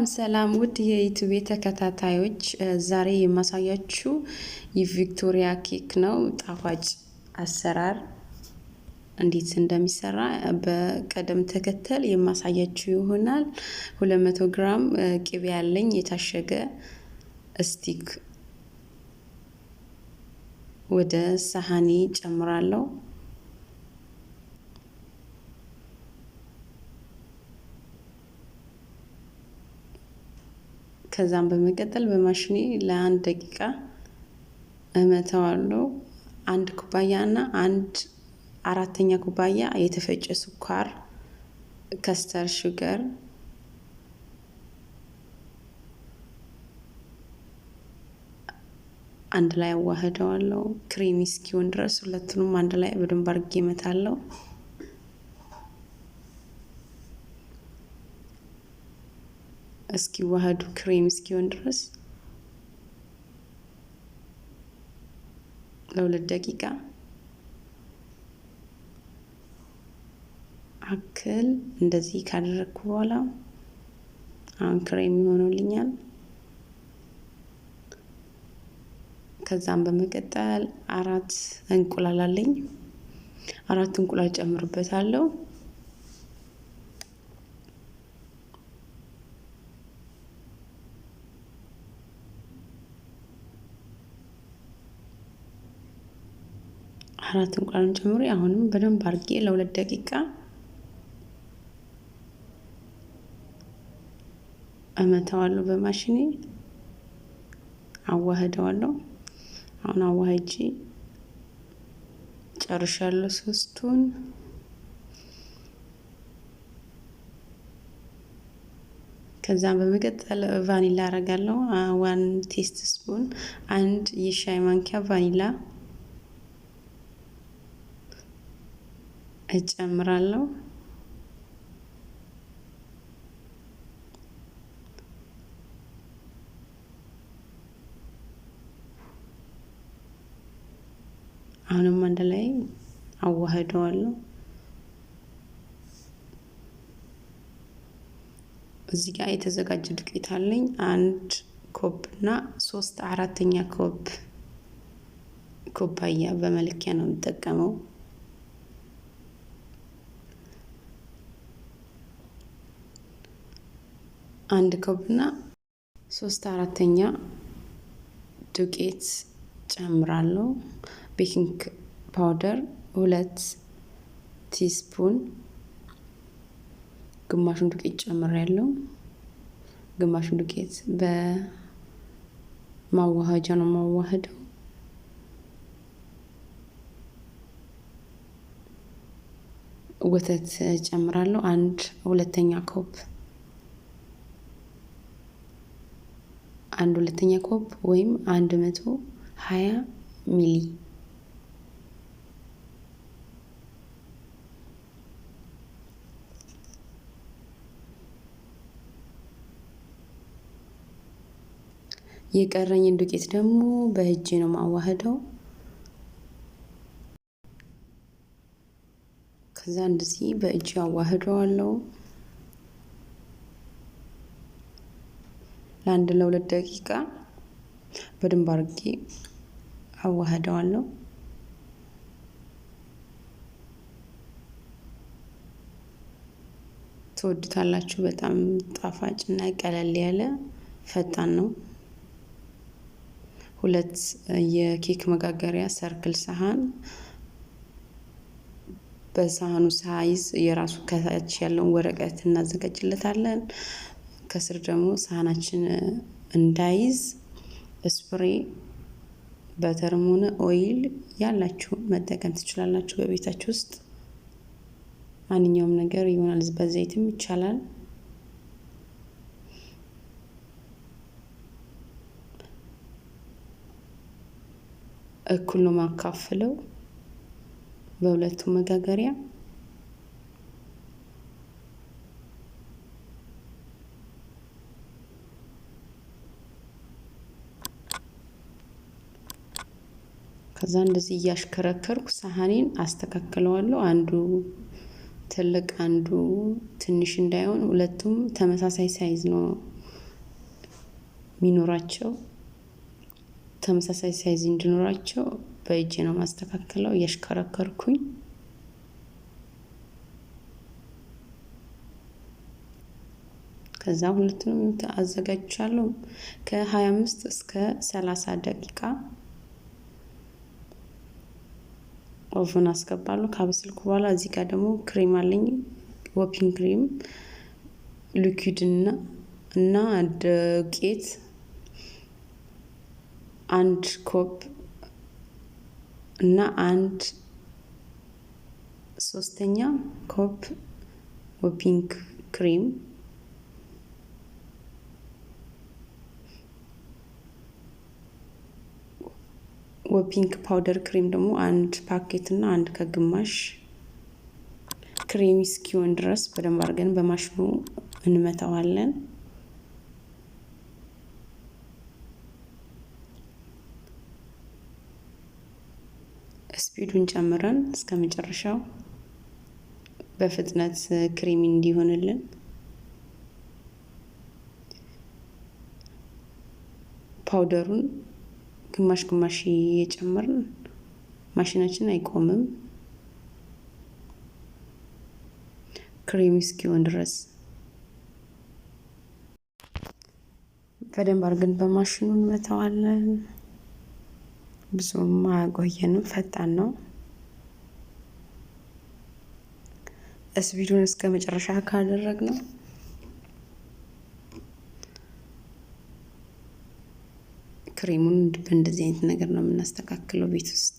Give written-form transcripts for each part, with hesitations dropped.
ሰላም ውድ የዩቲዩብ ተከታታዮች ዛሬ የማሳያችሁ የቪክቶሪያ ኬክ ነው። ጣፋጭ አሰራር እንዴት እንደሚሰራ በቀደም ተከተል የማሳያችሁ ይሆናል። 200 ግራም ቅቤ ያለኝ የታሸገ ስቲክ ወደ ሳህኒ ጨምራለሁ። ከዛም በመቀጠል በማሽኔ ለ1 ደቂቃ እመታዋለሁ። 1 ኩባያና 1/4 ኩባያ የተፈጨ ስኳር ከስተር ሹገር አንድ ላይ አዋህደዋለሁ። ክሬሚ እስኪሆን ድረስ ሁለቱንም አንድ ላይ በደንብ አድርጌ እመታለሁ። እስኪ ዋህዱ ክሬም እስኪሆን ድረስ ለ2 ደቂቃ አክል እንደዚህ ካደረኩ በኋላ አሁን ክሬም ሆኖልኛል። ከዛም በመቀጠል 4 እንቁላል አለኝ። 4 እንቁላል ጨምርበታለሁ። አራት እንቁላልን ጨምሬ አሁንም በደንብ አድርጌ ለ2 ደቂቃ እመታዋለሁ። በማሽኔ አዋህደዋለሁ። አሁን አዋህጄ ጨርሻለሁ 3ቱን። ከዛ በመቀጠል ቫኒላ አረጋለሁ። 1 ቴስት ስፑን 1 የሻይ ማንኪያ ቫኒላ እጨምራለሁ። አሁንም አንድ ላይ አዋህደዋለሁ። እዚህ ጋር የተዘጋጀ ዱቄት አለኝ 1 ኮብ እና 3/4 ኮብ ኩባያ በመለኪያ ነው የምጠቀመው። 1 ኮብ እና 3/4 ዱቄት ጨምራለሁ። ቤኪንግ ፓውደር 2 ቲስፑን ግማሹን ዱቄት ጨምሬያለሁ። ግማሹን ዱቄት በማዋሃጃ ነው ማዋሃደው። ወተት ጨምራለሁ 1/2 ኮብ 1/2 ኮብ ወይም 120 ሚሊ የቀረኝን ዱቄት ደግሞ በእጄ ነው ማዋሃደው። ከዛ እንደዚህ በእጄ አዋህደዋለሁ። ለ2 ደቂቃ በደንብ አድርጌ አዋህደዋለሁ። ትወዱታላችሁ። በጣም ጣፋጭ እና ቀለል ያለ ፈጣን ነው። 2 የኬክ መጋገሪያ ሰርክል ሳህን በሳህኑ ሳይዝ የራሱ ከታች ያለውን ወረቀት እናዘጋጅለታለን። ከስር ደግሞ ሳህናችን እንዳይዝ ስፕሬ በተርም ሆነ ኦይል ያላችሁ መጠቀም ትችላላችሁ። በቤታችሁ ውስጥ ማንኛውም ነገር ይሆናል። በዘይትም ይቻላል። እኩል ነው ማካፈለው በሁለቱም መጋገሪያ። ከዛ እንደዚህ እያሽከረከርኩ ሳህኔን አስተካክለዋለሁ። አንዱ ትልቅ አንዱ ትንሽ እንዳይሆን ሁለቱም ተመሳሳይ ሳይዝ ነው ሚኖራቸው ተመሳሳይ ሳይዝ እንዲኖራቸው በእጄ ነው ማስተካከለው እያሽከረከርኩኝ። ከዛ ሁለቱንም አዘጋጅቻለሁ ከ25 እስከ 30 ደቂቃ ኦቨን አስገባለሁ። ካበሰልኩ በኋላ እዚህ ጋር ደግሞ ክሬም አለኝ ዊፒንግ ክሬም ሊኩዊድ እና ዱቄት 1 ኮፕ እና 1/3 ኮፕ ዊፒንግ ክሬም ዊፒንግ ፓውደር ክሬም ደግሞ 1 ፓኬት እና 1 ከግማሽ ክሬም እስኪሆን ድረስ በደንብ አድርገን በማሽኑ እንመታዋለን። ስፒዱን ጨምረን እስከመጨረሻው በፍጥነት ክሬሚ እንዲሆንልን ፓውደሩን ግማሽ እየጨመርን ማሽናችን አይቆምም ክሬሚ እስኪሆን ድረስ በደንብ አድርገን በማሽኑ እንመታዋለን። ብዙም አያቆየንም፣ ፈጣን ነው። ስፒዱን እስከ መጨረሻ ካደረግነው ክሬሙን በእንደዚህ አይነት ነገር ነው የምናስተካክለው ቤት ውስጥ።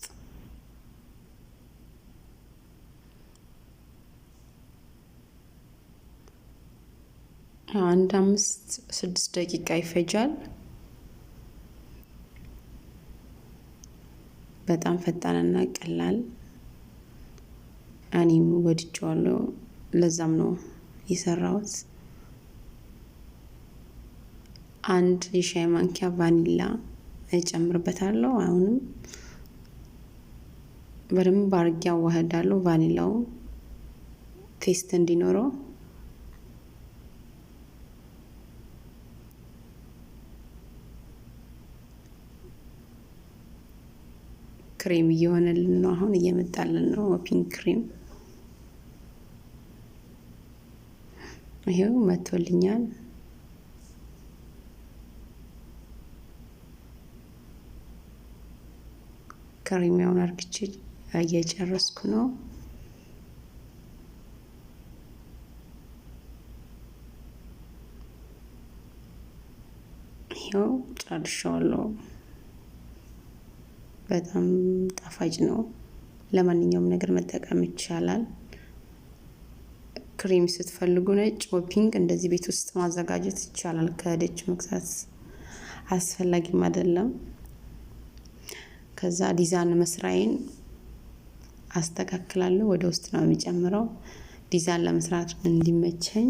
አንድ 5-6 ደቂቃ ይፈጃል። በጣም ፈጣንና ቀላል እኔም ወድጄዋለሁ። ለዛም ነው የሰራሁት። 1 የሻይ ማንኪያ ቫኒላ እጨምርበታለሁ። አሁንም በደንብ አድርጌ አዋህዳለሁ ቫኒላው ቴስት እንዲኖረው። ክሬም እየሆነልን ነው፣ አሁን እየመጣልን ነው ዊፒንግ ክሬም። ይሄው መጥቶልኛል። ክሬሚያውን አርግቼ እየጨረስኩ ነው። ይሄው ጨርሻለሁ። በጣም ጣፋጭ ነው። ለማንኛውም ነገር መጠቀም ይቻላል። ክሬም ስትፈልጉ ነጭ ዊፒንግ እንደዚህ ቤት ውስጥ ማዘጋጀት ይቻላል። ከደጅ መግዛት አስፈላጊም አይደለም። ከዛ ዲዛይን መስራዬን አስተካክላለሁ። ወደ ውስጥ ነው የሚጨምረው ዲዛይን ለመስራት እንዲመቸኝ።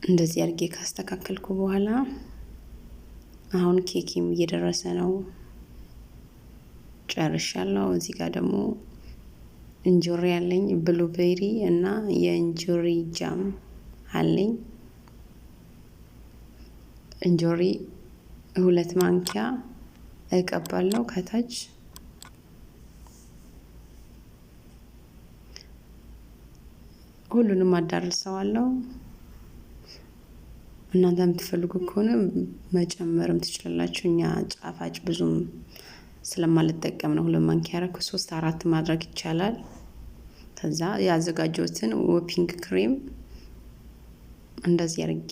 እንደዚህ አድርጌ ካስተካከልኩ በኋላ አሁን ኬኬም እየደረሰ ነው። ጨርሻለሁ። እዚህ ጋር ደግሞ እንጆሪ አለኝ፣ ብሉቤሪ እና የእንጆሪ ጃም አለኝ። እንጆሪ 2 ማንኪያ እቀባለሁ ከታች። ሁሉንም አዳርሰዋለሁ። እናንተ የምትፈልጉ ከሆነ መጨመርም ትችላላችሁ። እኛ ጣፋጭ ብዙም ስለማልጠቀም ነው 2 ማንኪያ ያረኩ። 3-4 ማድረግ ይቻላል። ከዛ ያዘጋጀሁትን ዊፒንግ ክሬም እንደዚህ አድርጌ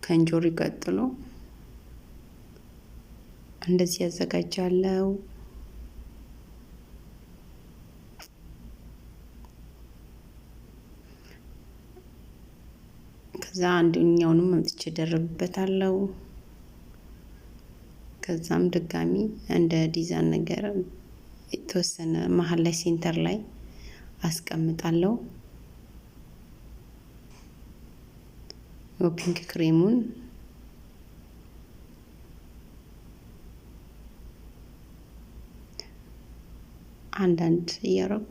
ከእንጆሪ ቀጥሎ እንደዚህ ያዘጋጃለሁ። ከዛ አንደኛውንም አምጥቼ ደርብበታለሁ። ከዛም ድጋሚ እንደ ዲዛይን ነገር የተወሰነ መሀል ላይ ሴንተር ላይ አስቀምጣለሁ። ዊፒንግ ክሬሙን አንዳንድ እያረኩ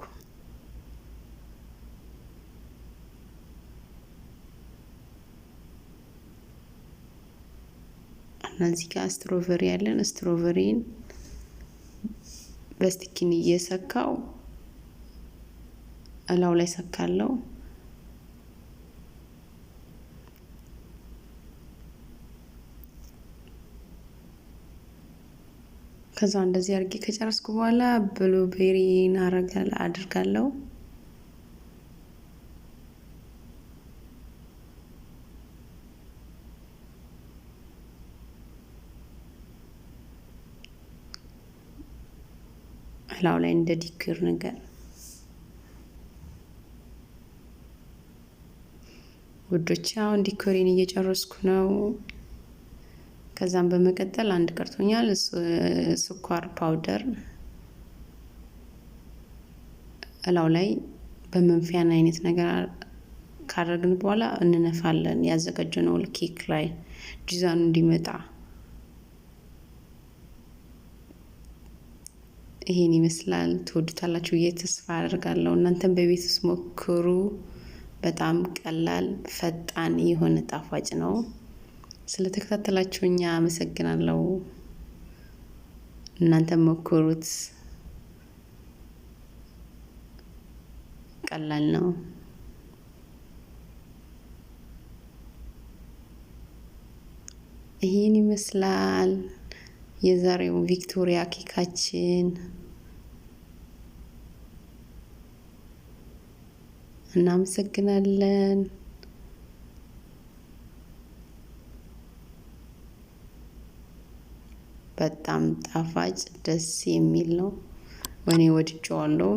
እነዚህ ጋር ስትሮቨሪ ያለን ስትሮቨሪን በስቲኪን እየሰካው እላው ላይ ሰካለው። ከዛ እንደዚህ አርጌ ከጨረስኩ በኋላ ብሉቤሪ አድርጋለሁ። እላው ላይ እንደ ዲኮር ነገር ውዶች፣ አሁን ዲኮሪን እየጨረስኩ ነው። ከዛም በመቀጠል አንድ ቀርቶኛል ስኳር ፓውደር እላው ላይ በመንፊያን አይነት ነገር ካደረግን በኋላ እንነፋለን። ያዘጋጀነው ኬክ ላይ ዲዛይኑ እንዲመጣ። ይሄን ይመስላል። ትወዱታላችሁ ብዬ ተስፋ አደርጋለሁ። እናንተም በቤት ውስጥ ሞክሩ። በጣም ቀላል ፈጣን የሆነ ጣፋጭ ነው። ስለተከታተላችሁኛ አመሰግናለሁ። እናንተም ሞክሩት። ቀላል ነው። ይሄን ይመስላል የዛሬው ቪክቶሪያ ኬካችን። እናመሰግናለን። በጣም ጣፋጭ ደስ የሚል ነው። እኔ ወድጄዋለሁ።